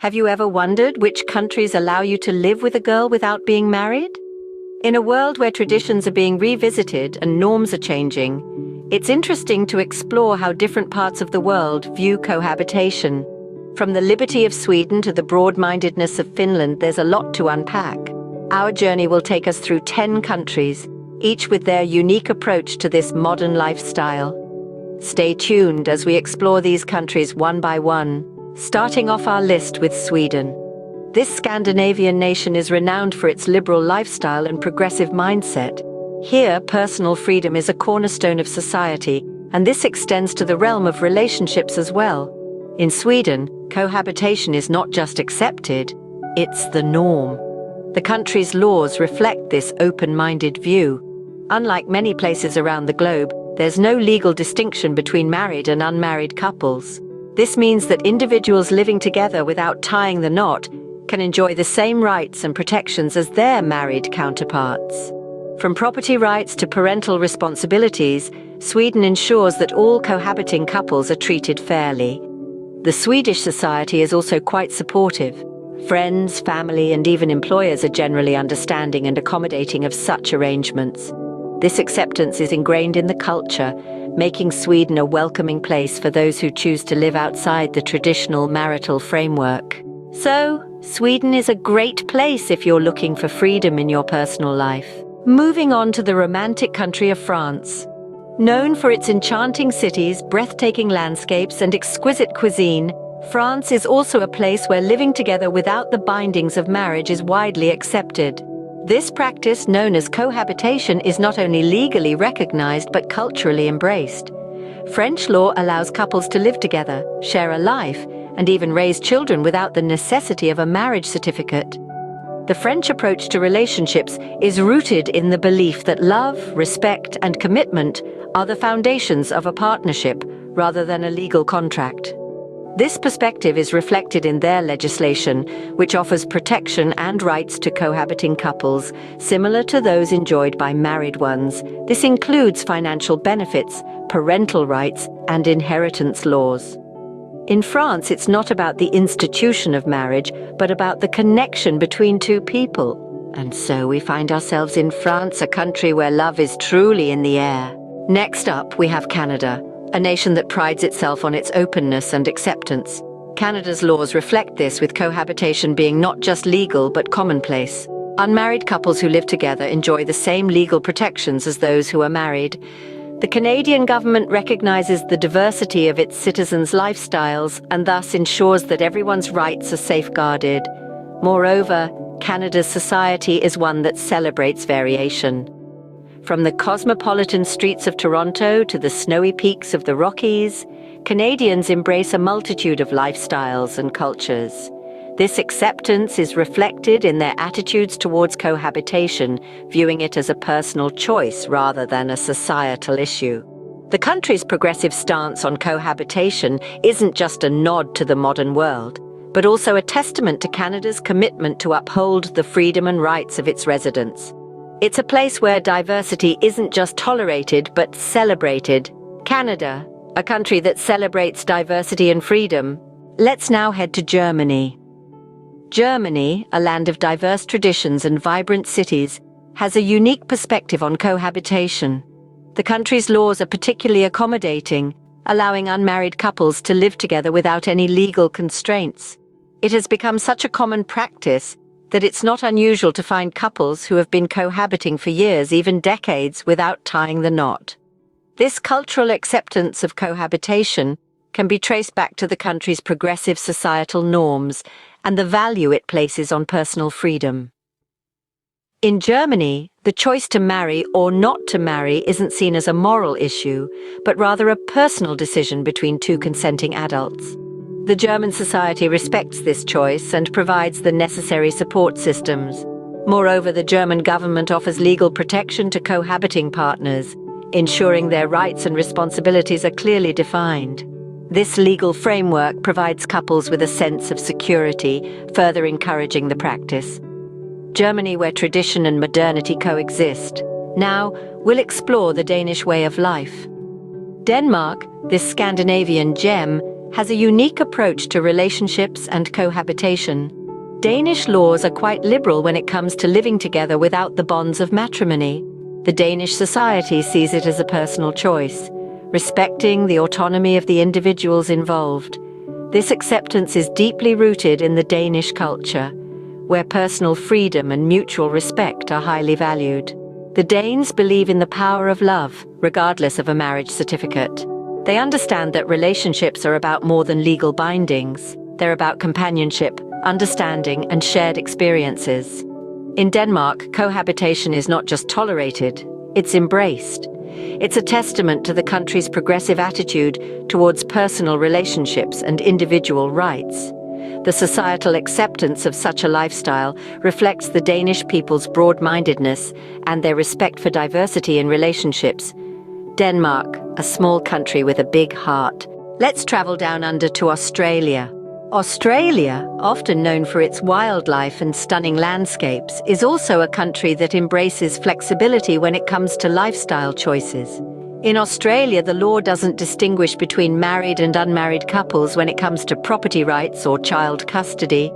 Have you ever wondered which countries allow you to live with a girl without being married? In a world where traditions are being revisited and norms are changing, it's interesting to explore how different parts of the world view cohabitation. From the liberty of Sweden to the broad-mindedness of Finland, there's a lot to unpack. Our journey will take us through 10 countries, each with their unique approach to this modern lifestyle. Stay tuned as we explore these countries one by one, starting off our list with Sweden. This Scandinavian nation is renowned for its liberal lifestyle and progressive mindset. Here, personal freedom is a cornerstone of society, and this extends to the realm of relationships as well. In Sweden, cohabitation is not just accepted, it's the norm. The country's laws reflect this open-minded view. Unlike many places around the globe, there's no legal distinction between married and unmarried couples. This means that individuals living together without tying the knot can enjoy the same rights and protections as their married counterparts. From property rights to parental responsibilities, Sweden ensures that all cohabiting couples are treated fairly. The Swedish society is also quite supportive. Friends, family, and even employers are generally understanding and accommodating of such arrangements. This acceptance is ingrained in the culture, making Sweden a welcoming place for those who choose to live outside the traditional marital framework. So, Sweden is a great place if you're looking for freedom in your personal life. Moving on to the romantic country of France. Known for its enchanting cities, breathtaking landscapes, and exquisite cuisine, France is also a place where living together without the bindings of marriage is widely accepted. This practice, known as cohabitation, is not only legally recognized but culturally embraced. French law allows couples to live together, share a life, and even raise children without the necessity of a marriage certificate. The French approach to relationships is rooted in the belief that love, respect, and commitment are the foundations of a partnership rather than a legal contract. This perspective is reflected in their legislation, which offers protection and rights to cohabiting couples, similar to those enjoyed by married ones. This includes financial benefits, parental rights, and inheritance laws. In France, it's not about the institution of marriage, but about the connection between two people. And so we find ourselves in France, a country where love is truly in the air. Next up, we have Canada, a nation that prides itself on its openness and acceptance. Canada's laws reflect this, with cohabitation being not just legal but commonplace. Unmarried couples who live together enjoy the same legal protections as those who are married. The Canadian government recognizes the diversity of its citizens' lifestyles and thus ensures that everyone's rights are safeguarded. Moreover, Canada's society is one that celebrates variation. From the cosmopolitan streets of Toronto to the snowy peaks of the Rockies, Canadians embrace a multitude of lifestyles and cultures. This acceptance is reflected in their attitudes towards cohabitation, viewing it as a personal choice rather than a societal issue. The country's progressive stance on cohabitation isn't just a nod to the modern world, but also a testament to Canada's commitment to uphold the freedom and rights of its residents. It's a place where diversity isn't just tolerated, but celebrated. Canada, a country that celebrates diversity and freedom. Let's now head to Germany. Germany, a land of diverse traditions and vibrant cities, has a unique perspective on cohabitation. The country's laws are particularly accommodating, allowing unmarried couples to live together without any legal constraints. It has become such a common practice that it's not unusual to find couples who have been cohabiting for years, even decades, without tying the knot. This cultural acceptance of cohabitation can be traced back to the country's progressive societal norms and the value it places on personal freedom. In Germany, the choice to marry or not to marry isn't seen as a moral issue, but rather a personal decision between two consenting adults. The German society respects this choice and provides the necessary support systems. Moreover, the German government offers legal protection to cohabiting partners, ensuring their rights and responsibilities are clearly defined. This legal framework provides couples with a sense of security, further encouraging the practice. Germany, where tradition and modernity coexist. Now, we'll explore the Danish way of life. Denmark, this Scandinavian gem, has a unique approach to relationships and cohabitation. Danish laws are quite liberal when it comes to living together without the bonds of matrimony. The Danish society sees it as a personal choice, respecting the autonomy of the individuals involved. This acceptance is deeply rooted in the Danish culture, where personal freedom and mutual respect are highly valued. The Danes believe in the power of love, regardless of a marriage certificate. They understand that relationships are about more than legal bindings. They're about companionship, understanding, and shared experiences. In Denmark, cohabitation is not just tolerated, it's embraced. It's a testament to the country's progressive attitude towards personal relationships and individual rights. The societal acceptance of such a lifestyle reflects the Danish people's broad-mindedness and their respect for diversity in relationships. Denmark, a small country with a big heart. Let's travel down under to Australia. Australia, often known for its wildlife and stunning landscapes, is also a country that embraces flexibility when it comes to lifestyle choices. In Australia, the law doesn't distinguish between married and unmarried couples when it comes to property rights or child custody.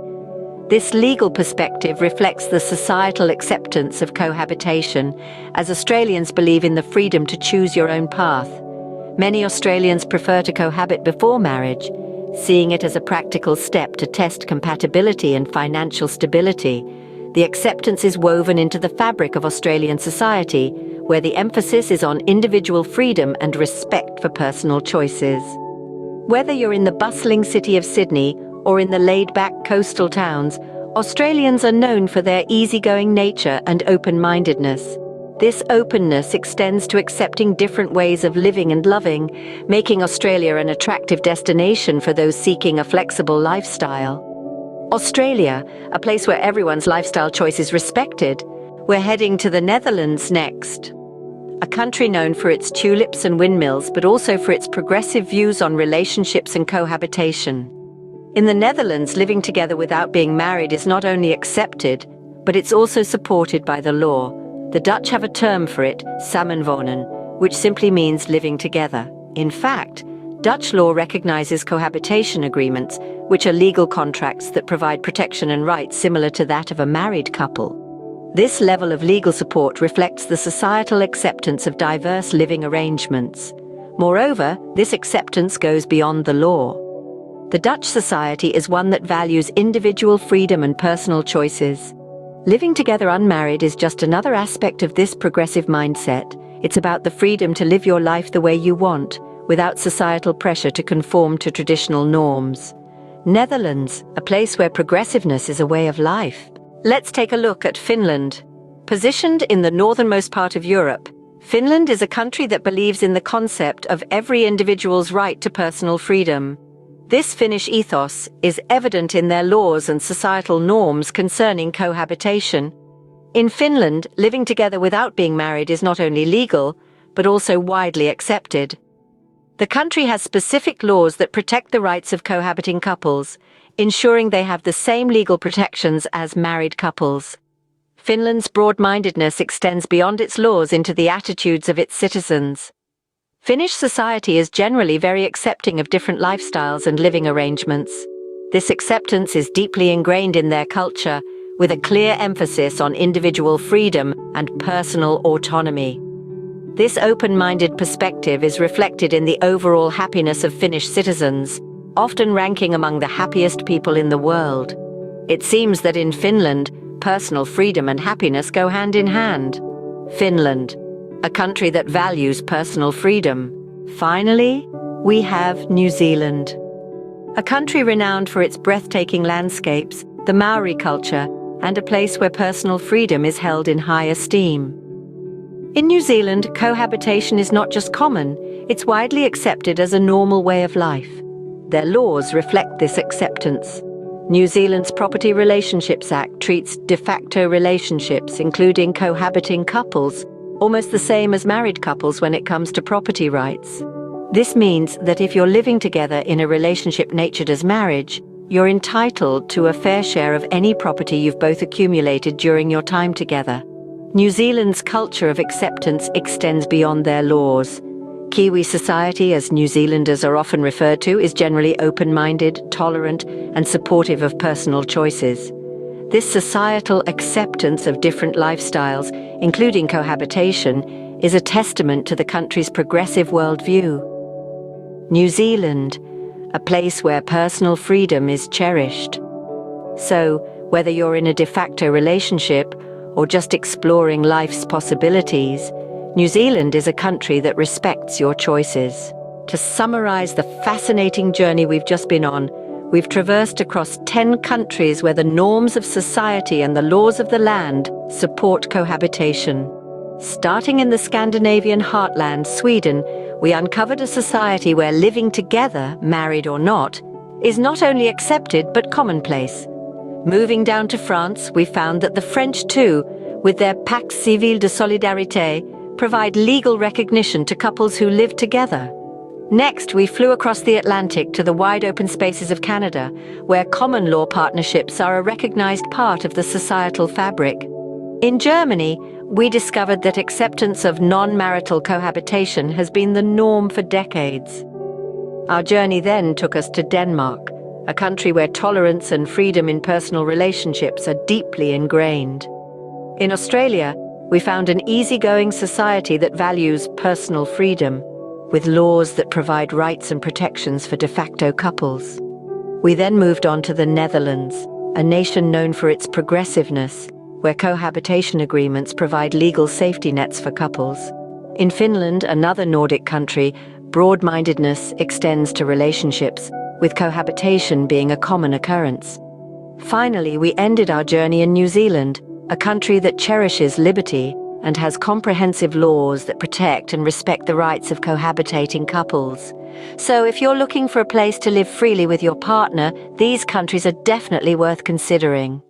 This legal perspective reflects the societal acceptance of cohabitation, as Australians believe in the freedom to choose your own path. Many Australians prefer to cohabit before marriage, seeing it as a practical step to test compatibility and financial stability. The acceptance is woven into the fabric of Australian society, where the emphasis is on individual freedom and respect for personal choices. Whether you're in the bustling city of Sydney or in the laid-back coastal towns, Australians are known for their easygoing nature and open-mindedness. This openness extends to accepting different ways of living and loving, making Australia an attractive destination for those seeking a flexible lifestyle. Australia, a place where everyone's lifestyle choice is respected. We're heading to the Netherlands next. A country known for its tulips and windmills, but also for its progressive views on relationships and cohabitation. In the Netherlands, living together without being married is not only accepted, but it's also supported by the law. The Dutch have a term for it, samenwonen, which simply means living together. In fact, Dutch law recognizes cohabitation agreements, which are legal contracts that provide protection and rights similar to that of a married couple. This level of legal support reflects the societal acceptance of diverse living arrangements. Moreover, this acceptance goes beyond the law. The Dutch society is one that values individual freedom and personal choices. Living together unmarried is just another aspect of this progressive mindset. It's about the freedom to live your life the way you want, without societal pressure to conform to traditional norms. Netherlands, a place where progressiveness is a way of life. Let's take a look at Finland. Positioned in the northernmost part of Europe, Finland is a country that believes in the concept of every individual's right to personal freedom. This Finnish ethos is evident in their laws and societal norms concerning cohabitation. In Finland, living together without being married is not only legal, but also widely accepted. The country has specific laws that protect the rights of cohabiting couples, ensuring they have the same legal protections as married couples. Finland's broad-mindedness extends beyond its laws into the attitudes of its citizens. Finnish society is generally very accepting of different lifestyles and living arrangements. This acceptance is deeply ingrained in their culture, with a clear emphasis on individual freedom and personal autonomy. This open-minded perspective is reflected in the overall happiness of Finnish citizens, often ranking among the happiest people in the world. It seems that in Finland, personal freedom and happiness go hand in hand. Finland, a country that values personal freedom. Finally, we have New Zealand. A country renowned for its breathtaking landscapes, the Maori culture, and a place where personal freedom is held in high esteem. In New Zealand, cohabitation is not just common, it's widely accepted as a normal way of life. Their laws reflect this acceptance. New Zealand's Property Relationships Act treats de facto relationships, including cohabiting couples, almost the same as married couples when it comes to property rights. This means that if you're living together in a relationship natured as marriage, you're entitled to a fair share of any property you've both accumulated during your time together. New Zealand's culture of acceptance extends beyond their laws. Kiwi society, as New Zealanders are often referred to, is generally open-minded, tolerant, and supportive of personal choices. This societal acceptance of different lifestyles, including cohabitation, is a testament to the country's progressive worldview. New Zealand, a place where personal freedom is cherished. So, whether you're in a de facto relationship or just exploring life's possibilities, New Zealand is a country that respects your choices. To summarize the fascinating journey we've just been on, we've traversed across 10 countries where the norms of society and the laws of the land support cohabitation. Starting in the Scandinavian heartland, Sweden, we uncovered a society where living together, married or not, is not only accepted but commonplace. Moving down to France, we found that the French too, with their Pacte Civil de Solidarité, provide legal recognition to couples who live together. Next, we flew across the Atlantic to the wide open spaces of Canada, where common law partnerships are a recognized part of the societal fabric. In Germany, we discovered that acceptance of non-marital cohabitation has been the norm for decades. Our journey then took us to Denmark, a country where tolerance and freedom in personal relationships are deeply ingrained. In Australia, we found an easygoing society that values personal freedom, with laws that provide rights and protections for de facto couples. We then moved on to the Netherlands, a nation known for its progressiveness, where cohabitation agreements provide legal safety nets for couples. In Finland, another Nordic country, broad-mindedness extends to relationships, with cohabitation being a common occurrence. Finally, we ended our journey in New Zealand, a country that cherishes liberty and has comprehensive laws that protect and respect the rights of cohabitating couples. So if you're looking for a place to live freely with your partner, these countries are definitely worth considering.